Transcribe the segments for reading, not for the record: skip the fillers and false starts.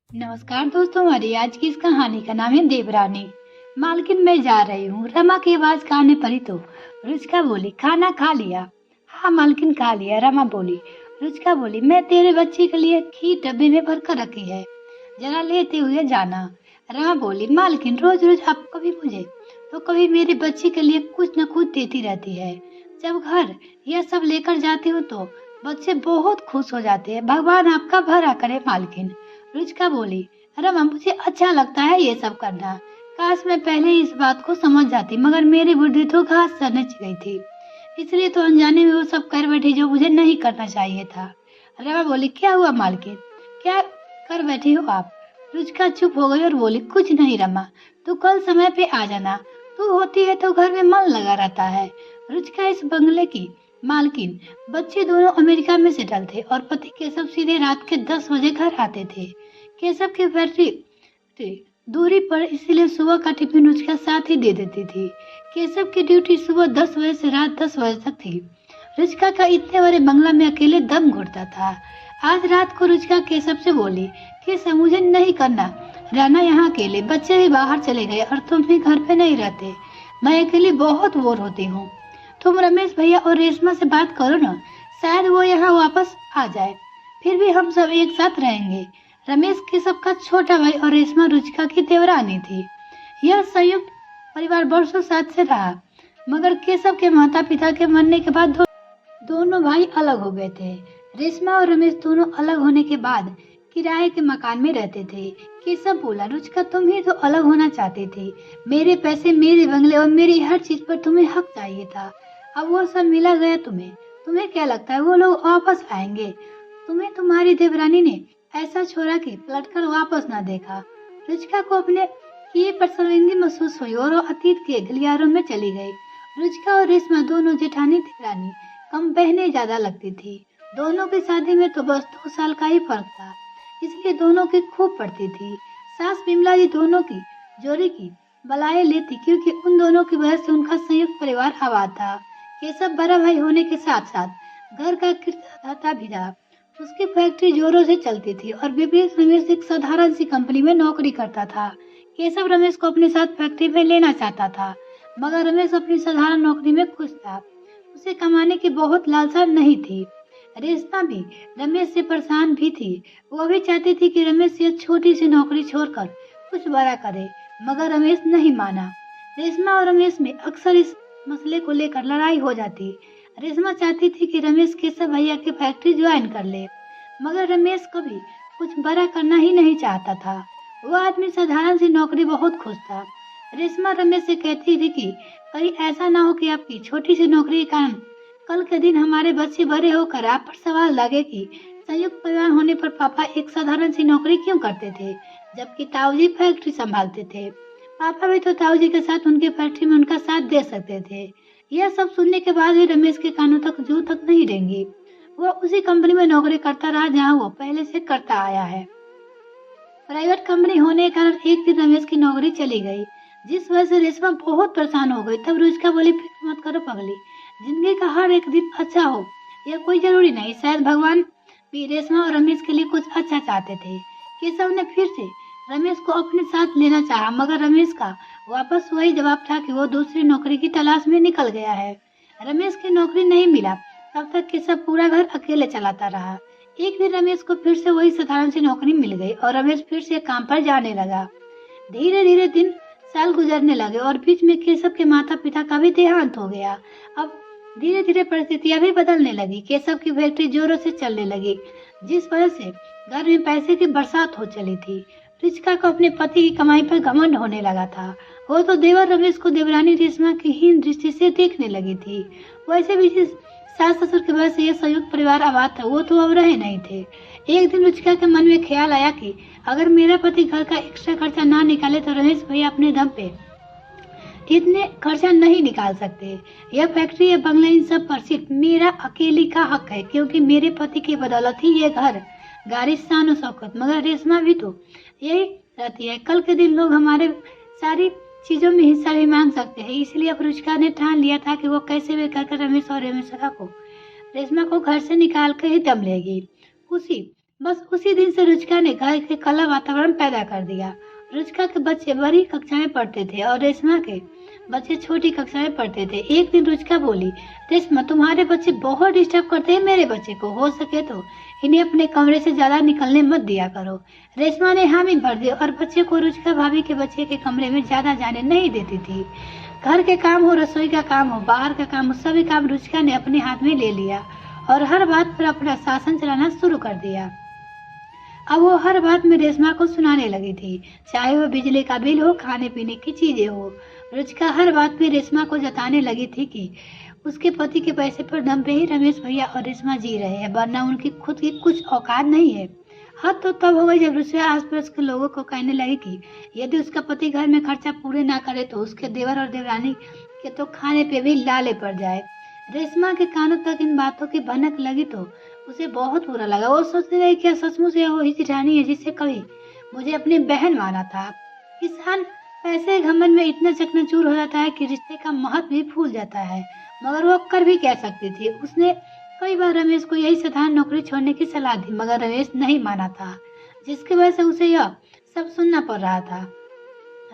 नमस्कार दोस्तों, हमारी आज की इस कहानी का नाम है देवरानी। मालकिन, मैं जा रही हूँ। रमा की आवाज कान में पड़ी तो रुचिका बोली, खाना खा लिया? हाँ मालकिन, खा लिया, रमा बोली। रुचिका बोली, मैं तेरे बच्चे के लिए खीर डब्बे में भर कर रखी है, जरा लेते हुए जाना। रमा बोली, मालकिन रोज रोज आप कभी मुझे तो कभी मेरे बच्चे के लिए कुछ न कुछ देती रहती है। जब घर यह सब लेकर जाती हूँ तो बच्चे बहुत खुश हो जाते हैं। भगवान आपका भला करे मालकिन। रुचिका बोली, रमा मुझे अच्छा लगता है ये सब करना। काश मैं पहले इस बात को समझ जाती, मगर मेरी बुद्धि तो घास चरने गई थी, इसलिए तो अनजाने में वो सब कर बैठी जो मुझे नहीं करना चाहिए था। रमा बोली, क्या हुआ मालकिन, क्या कर बैठी हो आप? रुचिका चुप हो गई और बोली, कुछ नहीं रमा, तू कल समय पे आ जाना। तू होती है तो घर में मन लगा रहता है। रुचिका इस बंगले की मालकिन, बच्चे दोनों अमेरिका में सेटल थे और पति केशव सीधे रात के 10 बजे घर आते थे। केशव की फैक्ट्री दूरी पर, इसलिए सुबह का टिफिन रुचिका साथ ही दे देती थी। केशव की ड्यूटी सुबह 10 बजे से रात 10 बजे तक थी। रुचिका का इतने बड़े बंगला में अकेले दम घुटता था। आज रात को रुचिका केशव से बोली, केशव मुझे नहीं करना रहना यहाँ अकेले, बच्चे भी बाहर चले गए और तुम भी घर पे नहीं रहते। मैं अकेली बहुत बोर होती हूँ। तुम रमेश भैया और रेशमा से बात करो ना, शायद वो यहाँ वापस आ जाए, फिर भी हम सब एक साथ रहेंगे। रमेश केशव का छोटा भाई और रेशमा रुचिका की देवरानी थी। यह संयुक्त परिवार वर्षों साथ से रहा, मगर केशव के माता पिता के मरने के बाद दोनों भाई अलग हो गए थे। रेशमा और रमेश दोनों अलग होने के बाद किराए के मकान में रहते थे। केशव बोला, रुचिका तुम ही तो अलग होना चाहती थी। मेरे पैसे, मेरे बंगले और मेरी हर चीज पर तुम्हें हक चाहिए था। अब वो सब मिला गया तुम्हें। तुम्हें क्या लगता है वो लोग वापस आएंगे? तुम्हें तुम्हारी देवरानी ने ऐसा छोड़ा कि पलटकर वापस ना देखा। रुचिका को अपने किए पर शर्मिंदगी महसूस हुई और वो अतीत के गलियारों में चली गई। रुचिका और रेशमा दोनों जेठानी देवरानी कम बहनें ज्यादा लगती थी। दोनों की शादी में तो बस 2 साल का ही फर्क था, इसलिए दोनों की खूब पड़ती थी। सास बिमला जी दोनों की जोड़ी की बलाएं लेती, क्योंकि उन दोनों की वजह से उनका संयुक्त परिवार आबाद था। केशव बड़ा भाई होने के साथ साथ घर का किरदारदाता भी था। उसकी फैक्ट्री जोरों से चलती थी और विपरीत रमेश एक साधारण सी कंपनी में नौकरी करता था। केशव रमेश को अपने साथ फैक्ट्री में लेना चाहता था, मगर रमेश अपनी साधारण नौकरी में खुश था। उसे कमाने की बहुत लालसा नहीं थी। रेशमा भी रमेश से परेशान भी थी। वो भी चाहती थी कि रमेश यह छोटी सी नौकरी छोड़कर कुछ बड़ा करे, मगर रमेश नहीं माना। रेशमा और रमेश में अक्सर इस मसले को लेकर लड़ाई हो जाती। रेशमा चाहती थी कि रमेश केशव भैया की फैक्ट्री ज्वाइन कर ले, मगर रमेश कभी कुछ बड़ा करना ही नहीं चाहता था। वह आदमी साधारण सी नौकरी बहुत खुश था। रेशमा रमेश से कहती थी कि कहीं ऐसा ना हो कि आपकी छोटी सी नौकरी के कारण कल के दिन हमारे बच्चे बड़े होकर आप पर सवाल लगे कि संयुक्त परिवार होने पर पापा एक साधारण सी नौकरी क्यों करते थे, जबकि ताऊजी फैक्ट्री संभालते थे। पापा भी तो ताऊजी के साथ उनकी फैक्ट्री में उनका साथ दे सकते थे। यह सब सुनने के बाद भी रमेश के कानों तक जू तक नहीं रहेंगी। वह उसी कंपनी में नौकरी करता रहा जहाँ वो पहले से करता आया है। प्राइवेट कंपनी होने के कारण एक दिन रमेश की नौकरी चली गई, जिस वजह से रेशमा बहुत परेशान हो गई। तब रुचिका बोली, फिक्र मत करो पगली, जिंदगी का हर एक दिन अच्छा हो यह कोई जरूरी नहीं। शायद भगवान भी रेशमा और रमेश के लिए कुछ अच्छा चाहते थे। केशव ने फिर से रमेश को अपने साथ लेना चाहा, मगर रमेश का वापस वही जवाब था कि वो दूसरी नौकरी की तलाश में निकल गया है। रमेश की नौकरी नहीं मिला तब तक केशव पूरा घर अकेले चलाता रहा। एक दिन रमेश को फिर से वही साधारण सी नौकरी मिल गई और रमेश फिर से काम पर जाने लगा। धीरे धीरे दिन साल गुजरने लगे और बीच में केशव के माता पिता का भी देहांत हो गया। अब धीरे धीरे परिस्थितियां भी बदलने लगी। केशव की फैक्ट्री जोरों से चलने लगी, जिस वजह से घर में पैसे की बरसात हो चली थी। रुचिका को अपने पति की कमाई पर घमंड होने लगा था। वो तो देवर रमेश को देवरानी रेशमा की हीन दृष्टि से देखने लगी थी। वैसे भी जिस सास ससुर की वजह से यह संयुक्त परिवार आबाद था, वो तो अब रहे नहीं थे। एक दिन रुचिका के मन में ख्याल आया कि अगर मेरा पति घर का एक्स्ट्रा खर्चा ना निकाले तो रमेश भैया अपने दम पे इतने खर्चा नहीं निकाल सकते। यह फैक्ट्री, यह बंगला, इन सब पर सिर्फ मेरा अकेली का हक है, क्योंकि मेरे पति की बदौलत ही ये घर, गाड़ी, शान और शौकत। मगर रेशमा भी तो यही रहती है। कल के दिन लोग हमारे सारी चीजों में हिस्सा भी मांग सकते हैं। इसलिए अब रुचिका ने ठान लिया था कि वो कैसे भी कर रमेश और रेशमा को घर से निकाल कर ही दम लेगी। उसी बस उसी दिन से रुचिका ने घर के कला वातावरण पैदा कर दिया। रुचिका के बच्चे बड़ी कक्षाएं पढ़ते थे और रेशमा के बच्चे छोटी कक्षाएं पढ़ते थे। एक दिन रुचिका बोली, रेशमा तुम्हारे बच्चे बहुत डिस्टर्ब करते हैं मेरे बच्चे को, हो सके तो इन्हें अपने कमरे से ज्यादा निकलने मत दिया करो। रेशमा ने हामी भर दी और बच्चे को रुचिका भाभी के बच्चे के कमरे में ज्यादा जाने नहीं देती थी। घर के काम हो, रसोई का काम हो, बाहर का काम हो, सभी काम रुचिका ने अपने हाथ में ले लिया और हर बात पर अपना शासन चलाना शुरू कर दिया। अब वो हर बात में रेशमा को सुनाने लगी थी, चाहे वो बिजली का बिल हो, खाने पीने की चीजें हो। रुचिका हर बात में रेशमा को जताने लगी थी कि उसके पति के पैसे पर दम पे ही रमेश भैया और रेशमा जी रहे हैं, वरना उनकी खुद की कुछ औकात नहीं है। हद तो तब हो गई जब रुचिका आस पास के लोगों को कहने लगी कि यदि उसका पति घर में खर्चा पूरे ना करे तो उसके देवर और देवरानी के तो खाने पे भी लाले पड़ जाए। रेशमा के कानों तक इन बातों की भनक लगी तो उसे बहुत बुरा लगा। वो सोचने लगी, क्या सचमुच यह वही जेठानी है जिससे कभी मुझे अपनी बहन माना था। इंसान पैसे घमंड में इतना चकनाचूर हो जाता है कि रिश्ते का महत्व भी भूल जाता है, मगर वो कर भी कह सकती थी। उसने कई बार रमेश को यही साधारण नौकरी छोड़ने की सलाह दी, मगर रमेश नहीं माना था, जिसकी वजह से उसे यह सब सुनना पड़ रहा था।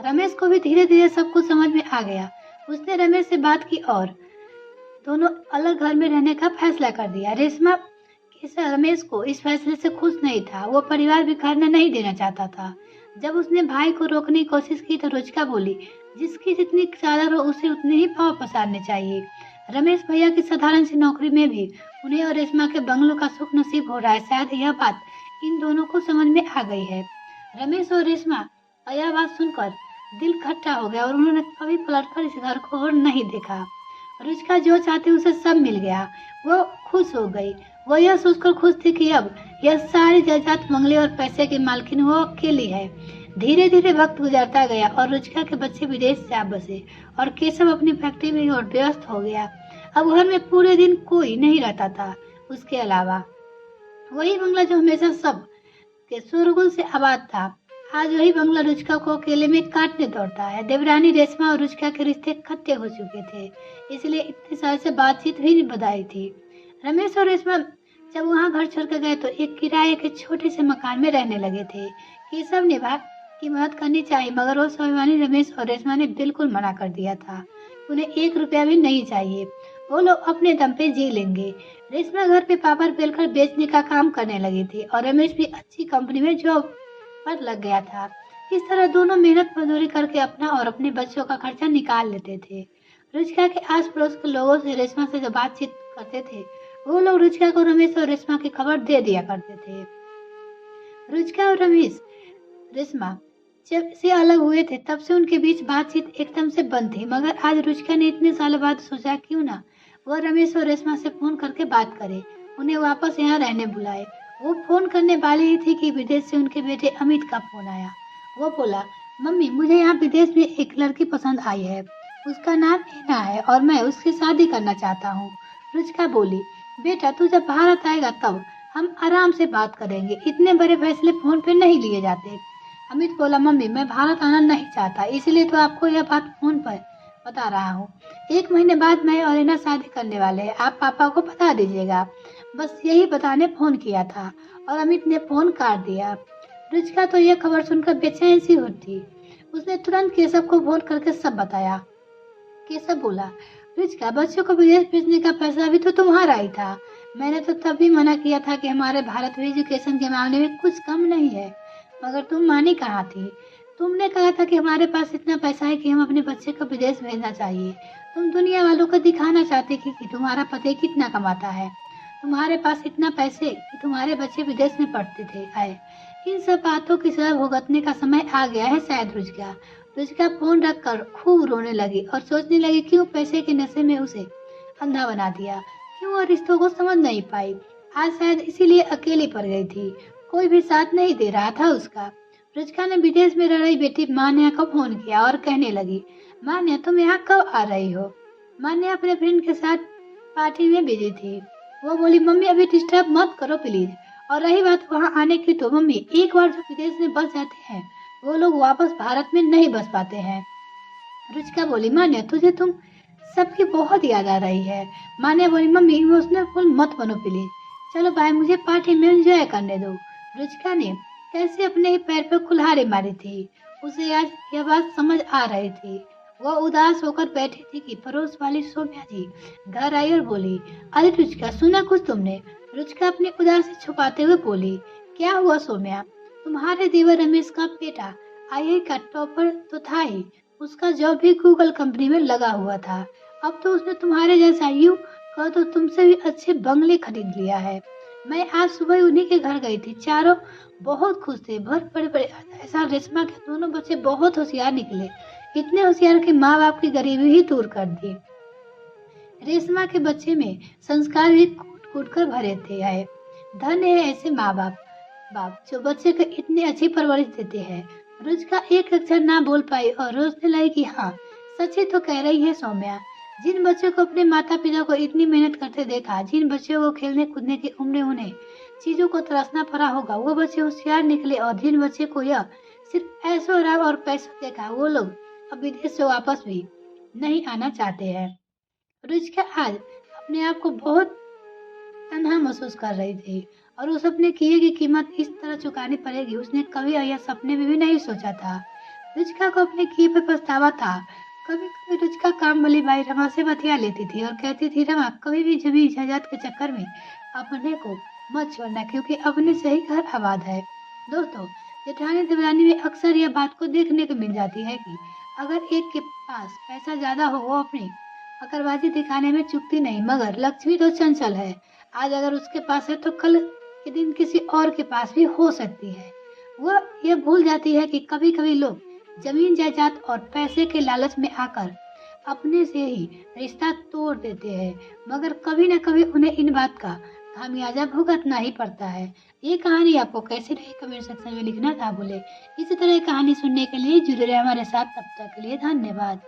रमेश को भी धीरे धीरे सब कुछ समझ में आ गया। उसने रमेश से बात की और दोनों अलग घर में रहने का फैसला कर दिया। रेशमा रमेश को इस फैसले से खुश नहीं था। वो परिवार बिखरने नहीं देना चाहता था। जब उसने भाई को रोकने की कोशिश की तो रुचिका बोली, जिसकी जितनी चादर हो उसे उतने ही पाँव पसारने चाहिए। रमेश भैया की साधारण सी नौकरी में भी उन्हें और रेशमा के बंगलों का सुख नसीब हो रहा है। शायद यह बात इन दोनों को समझ में आ गई है। रमेश और रेशमा का यह बात सुनकर दिल खट्टा हो गया और उन्होंने कभी पलटकर इस घर को और नहीं देखा। रुचिका जो चाहती उसे सब मिल गया। वो खुश हो गई। वो यह सोचकर खुश थी कि अब यह सारी जायदाद, बंगले और पैसे की मालकिन वो अकेली है। धीरे धीरे वक्त गुजरता गया और रुचिका के बच्चे विदेश जा बसे और केशव अपनी फैक्ट्री में और व्यस्त हो गया। अब घर में पूरे दिन कोई नहीं रहता था उसके अलावा वही बंगला जो हमेशा सब के शोरगुल से आबाद था। आज वही बंगला रुचिका को अकेले में काटने दौड़ता है। देवरानी रेशमा और रुचिका के रिश्ते खट्टे हो चुके थे, इसलिए इतने साल से बातचीत भी नहीं बधाई थी। रमेश और रेशमा जब वहाँ घर छोड़कर गए तो एक किराए के छोटे से मकान में रहने लगे थे। केशव ने बात की मदद करनी चाहिए, मगर वो स्वाभिमानी रमेश और रेशमा ने बिल्कुल मना कर दिया था। उन्हें 1 रुपया भी नहीं चाहिए, वो लोग अपने दम पे जी लेंगे। रेशमा घर पे पापड़ बेलकर बेचने का काम करने लगी थी और रमेश भी अच्छी कंपनी में जॉब पर लग गया था। इस तरह दोनों मेहनत मजदूरी करके अपना और अपने बच्चों का खर्चा निकाल लेते थे। रुचिका के आस पड़ोस के लोगों से रेशमा से जब बातचीत करते थे, वो लोग रुचिका को रमेश और रेशमा की खबर दे दिया करते थे। रुचिका और रमेश रेशमा जब से अलग हुए थे तब से उनके बीच बातचीत एकदम से बंद थी, मगर आज रुचिका ने इतने सालों बाद सोचा क्यों ना वह रमेश और रेशमा से फोन करके बात करे, उन्हें वापस यहाँ रहने बुलाए। वो फोन करने वाली ही थी कि विदेश से उनके बेटे अमित का फोन आया। वो बोला, मम्मी मुझे यहाँ विदेश में एक लड़की पसंद आई है, उसका नाम हीना है और मैं उसकी शादी करना चाहता हूँ। रुचिका बोली, बेटा तू जब भारत आएगा तब हम आराम से बात करेंगे, इतने बड़े फैसले फोन पे नहीं लिए जाते। अमित बोला, मम्मी मैं भारत आना नहीं चाहता, इसलिए तो आपको यह बात फोन पर बता रहा हूँ। 1 महीने बाद मैं और हीना शादी करने वाले हैं, आप पापा को बता दीजिएगा। बस यही बताने फोन किया था और अमित ने फोन काट दिया। रुचिका तो यह खबर सुनकर बेचैन सी होती। उसने तुरंत केशव को फोन करके सब बताया। केशव बोला, रुचिका बच्चों को विदेश भेजने का पैसा भी तो तुम्हारा ही था। मैंने तो तब भी मना किया था कि हमारे भारत में एजुकेशन के मामले में कुछ कम नहीं है, मगर तुम मानी कहाँ थी। तुमने कहा था कि हमारे पास इतना पैसा है कि हम अपने बच्चे को विदेश भेजना चाहिए। तुम दुनिया वालों को दिखाना चाहते कि तुम्हारा पति कितना कमाता है। तुम्हारे पास इतना पैसे कि तुम्हारे बच्चे विदेश में पढ़ते थे आए। इन सब बातों की सजा भुगतने का समय आ गया है शायद। रुचिका फोन रखकर खूब रोने लगी और सोचने लगी क्यों पैसे के नशे में उसे अंधा बना दिया, क्यों वो रिश्तों को समझ नहीं पाई। आज शायद इसीलिए अकेली पड़ गई थी, कोई भी साथ नहीं दे रहा था उसका। रुचिका ने विदेश में रह रही बेटी मान्या को फोन किया और कहने लगी, मान्या तुम यहाँ कब आ रही हो। मान्या अपने फ्रेंड के साथ पार्टी में बिजी थी। वो बोली, मम्मी अभी डिस्टर्ब मत करो प्लीज। और रही बात वहाँ आने की तो मम्मी एक बार जो विदेश में बस जाते हैं वो लोग वापस भारत में नहीं बस पाते हैं। रुचिका बोली, मान्या तुझे तुम सबकी बहुत याद आ रही है। मान्या बोली, मम्मी इमोशनल फुल मत बनो प्लीज, चलो बाय, मुझे पार्टी में एंजॉय करने दो। रुचिका ने कैसे अपने ही पैर पर कुल्हाड़ी मारी थी, उसे आज यह बात समझ आ रही थी। वह उदास होकर बैठी थी कि पड़ोस वाली सौम्या जी घर आई और बोली, अरे रुचिका, सुना कुछ तुमने? रुचिका अपनी उदासी छुपाते हुए बोली, क्या हुआ सौम्या? तुम्हारे देवर रमेश का बेटा आईआई का टॉपर तो था ही, उसका जॉब भी गूगल कंपनी में लगा हुआ था। अब तो उसने तुम्हारे जैसा यूं कह तो तुमसे भी अच्छे बंगले खरीद लिया है। मैं आज सुबह उन्हीं के घर गई थी, चारों बहुत खुश थे, बहुत बड़े बड़े। ऐसा रेशमा के दोनों बच्चे बहुत होशियार निकले, इतने होशियार कि माँ बाप की गरीबी ही दूर कर दी। रेशमा के बच्चे में संस्कार भी कूट कूट कर भरे थे है। धन्य है ऐसे माँ बाप बाप जो बच्चे को इतनी अच्छी परवरिश देते हैं। रुचिका एक अक्षर ना बोल पाई और रोजने लगी कि हाँ, सच ही तो कह रही है सौम्या। जिन बच्चों को अपने माता पिता को इतनी मेहनत करते देखा, जिन बच्चों को खेलने कूदने की उम्र उन्हें चीजों को तरसना पड़ा होगा, वो बच्चे होशियार निकले। और जिन बच्चे को यह सिर्फ ऐशो आराम और पैसा देखा, वो लोग अब विदेश से वापस भी नहीं आना चाहते हैं। रुचिका आज अपने आप को बहुत तन्हा महसूस कर रही थी और उस अपने किए की कीमत इस तरह चुकानी पड़ेगी, उसने कभी यह सपने में भी नहीं सोचा था। रुचिका को अपने किए पर पछतावा था। कभी कभी रुचिका काम वाली बाई रमा से बतिया लेती थी और कहती थी, रमा, कभी भी जमीन जायदाद के चक्कर में अपने को मत छोड़ना, क्योंकि अपने से ही घर आबाद है। दोस्तों, जेठानी देवरानी में अक्सर यह बात को देखने को मिल जाती है कि अगर एक के पास पैसा ज्यादा हो, वो अपनी अकड़बाजी दिखाने में चूकती नहीं, मगर लक्ष्मी तो चंचल है। आज अगर उसके पास है तो कल के दिन किसी और के पास भी हो सकती है। वह यह भूल जाती है कि कभी कभी लोग जमीन जायदाद और पैसे के लालच में आकर अपने से ही रिश्ता तोड़ देते हैं, मगर कभी न कभी उन्हें इन बात का खामियाजा भुगतना ही पड़ता है। ये कहानी आपको कैसी रही कमेंट सेक्शन में लिखना ना भूले। इसी तरह कहानी सुनने के लिए जुड़े रहे हमारे साथ। तब तक के लिए धन्यवाद।